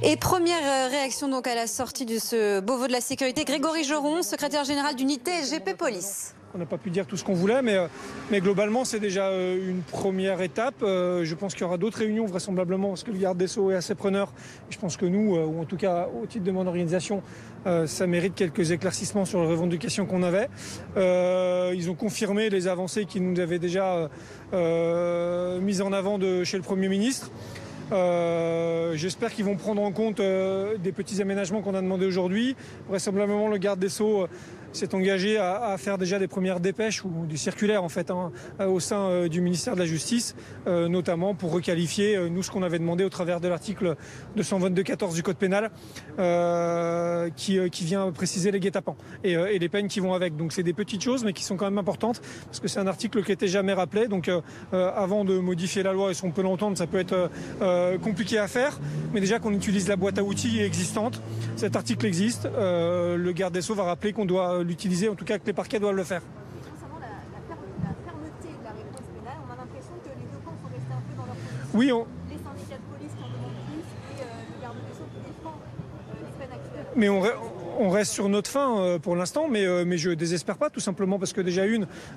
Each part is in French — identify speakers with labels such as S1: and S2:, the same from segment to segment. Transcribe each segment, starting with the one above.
S1: Et première réaction donc à la sortie de ce Beauvau de la sécurité, Grégory Joron, secrétaire général d'unité SGP Police.
S2: On n'a pas pu dire tout ce qu'on voulait, mais globalement, c'est déjà une première étape. Je pense qu'il y aura d'autres réunions, vraisemblablement, parce que le garde des Sceaux est assez preneur. Je pense que nous, ou en tout cas au titre de mon organisation, ça mérite quelques éclaircissements sur les revendications qu'on avait. Ils ont confirmé les avancées qu'ils nous avaient déjà mises en avant chez le Premier ministre. J'espère qu'ils vont prendre en compte des petits aménagements qu'on a demandé aujourd'hui. Vraisemblablement, le garde des Sceaux s'est engagé à faire déjà des premières dépêches ou des circulaires en fait au sein du ministère de la Justice, notamment pour requalifier nous ce qu'on avait demandé au travers de l'article 222-14 du Code pénal qui vient préciser les guet-apens et les peines qui vont avec. Donc c'est des petites choses mais qui sont quand même importantes parce que c'est un article qui n'était jamais rappelé. Donc avant de modifier la loi, et si on peut l'entendre, ça peut être compliqué à faire, mais déjà qu'on utilise la boîte à outils existante. Cet article existe, le garde des Sceaux va rappeler qu'on doit l'utiliser, en tout cas que les parquets doivent le faire.
S3: Concernant la fermeté de la réponse pénale, on a l'impression que les deux camps sont restés un peu dans leur position.
S2: Oui,
S3: les syndicats de police qui en demandent plus et le garde des Sceaux qui défend les peines actuelles.
S2: Mais on reste sur notre fin pour l'instant, mais je ne désespère pas, tout simplement parce que déjà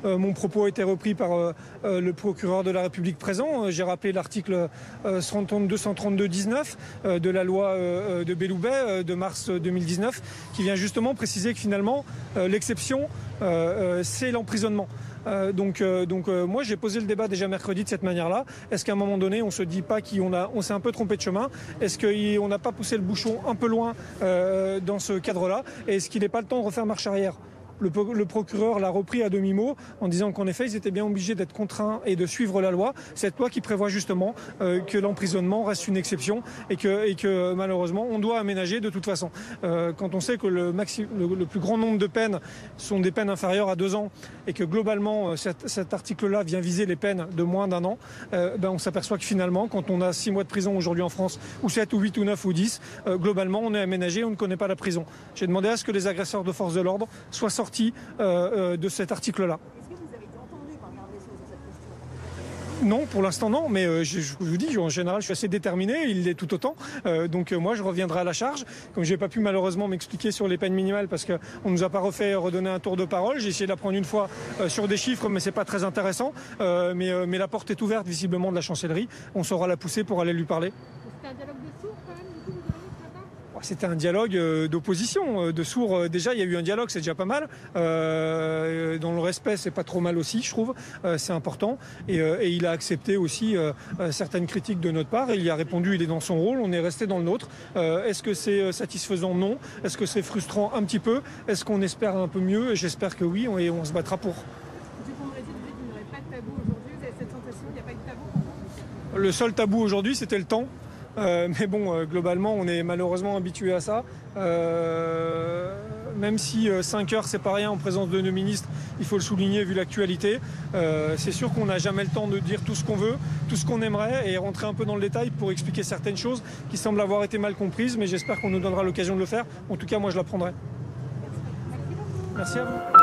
S2: mon propos a été repris par le procureur de la République présent. J'ai rappelé l'article 232-19 de la loi de Belloubet de mars 2019 qui vient justement préciser que finalement l'exception c'est l'emprisonnement. Donc moi j'ai posé le débat déjà mercredi de cette manière-là. Est-ce qu'à un moment donné on se dit pas qu'on s'est un peu trompé de chemin? Est-ce qu'on n'a pas poussé le bouchon un peu loin dans ce cadre-là? Et est-ce qu'il n'est pas le temps de refaire marche arrière? Le procureur l'a repris à demi-mot en disant qu'en effet, ils étaient bien obligés d'être contraints et de suivre la loi. Cette loi qui prévoit justement que l'emprisonnement reste une exception et que malheureusement, on doit aménager de toute façon. Quand on sait que le plus grand nombre de peines sont des peines inférieures à 2 ans et que globalement, cet article-là vient viser les peines de moins d'1 an, on s'aperçoit que finalement, quand on a 6 mois de prison aujourd'hui en France, ou 7, ou 8, ou 9, ou 10, globalement, on est aménagé, on ne connaît pas la prison. J'ai demandé à ce que les agresseurs de force de l'ordre soient sortis de cet article-là.
S3: Est-ce que vous avez été entendu par le garde des Sceaux sur cette question?
S2: Non, pour l'instant non, mais je vous dis, en général, je suis assez déterminé, il l'est tout autant. Donc moi, je reviendrai à la charge. Comme je n'ai pas pu malheureusement m'expliquer sur les peines minimales parce qu'on ne nous a pas redonné un tour de parole. J'ai essayé de la prendre une fois sur des chiffres, mais c'est pas très intéressant. Mais la porte est ouverte visiblement de la chancellerie. On saura la pousser pour aller lui parler.
S3: C'était un dialogue de sourds quand même, du coup, vous avez dit ce matin?
S2: C'était un dialogue d'opposition, de sourds. Déjà, il y a eu un dialogue, c'est déjà pas mal. Dans le respect, c'est pas trop mal aussi, je trouve. C'est important. Et il a accepté aussi certaines critiques de notre part. Il y a répondu, il est dans son rôle. On est resté dans le nôtre. Est-ce que c'est satisfaisant? Non. Est-ce que c'est frustrant? Un petit peu. Est-ce qu'on espère un peu mieux? J'espère que oui, et on se battra pour.
S3: Dupond-Moretti disait qu'il n'y aurait pas de tabou aujourd'hui. Vous avez cette sensation qu'il n'y a pas de tabou pour vous?
S2: Le seul tabou aujourd'hui, c'était le temps. Mais bon, globalement, on est malheureusement habitué à ça. Même si 5 heures, c'est pas rien en présence de nos ministres, il faut le souligner vu l'actualité. C'est sûr qu'on n'a jamais le temps de dire tout ce qu'on veut, tout ce qu'on aimerait et rentrer un peu dans le détail pour expliquer certaines choses qui semblent avoir été mal comprises. Mais j'espère qu'on nous donnera l'occasion de le faire. En tout cas, moi, je la prendrai.
S3: Merci beaucoup.
S2: Merci à vous.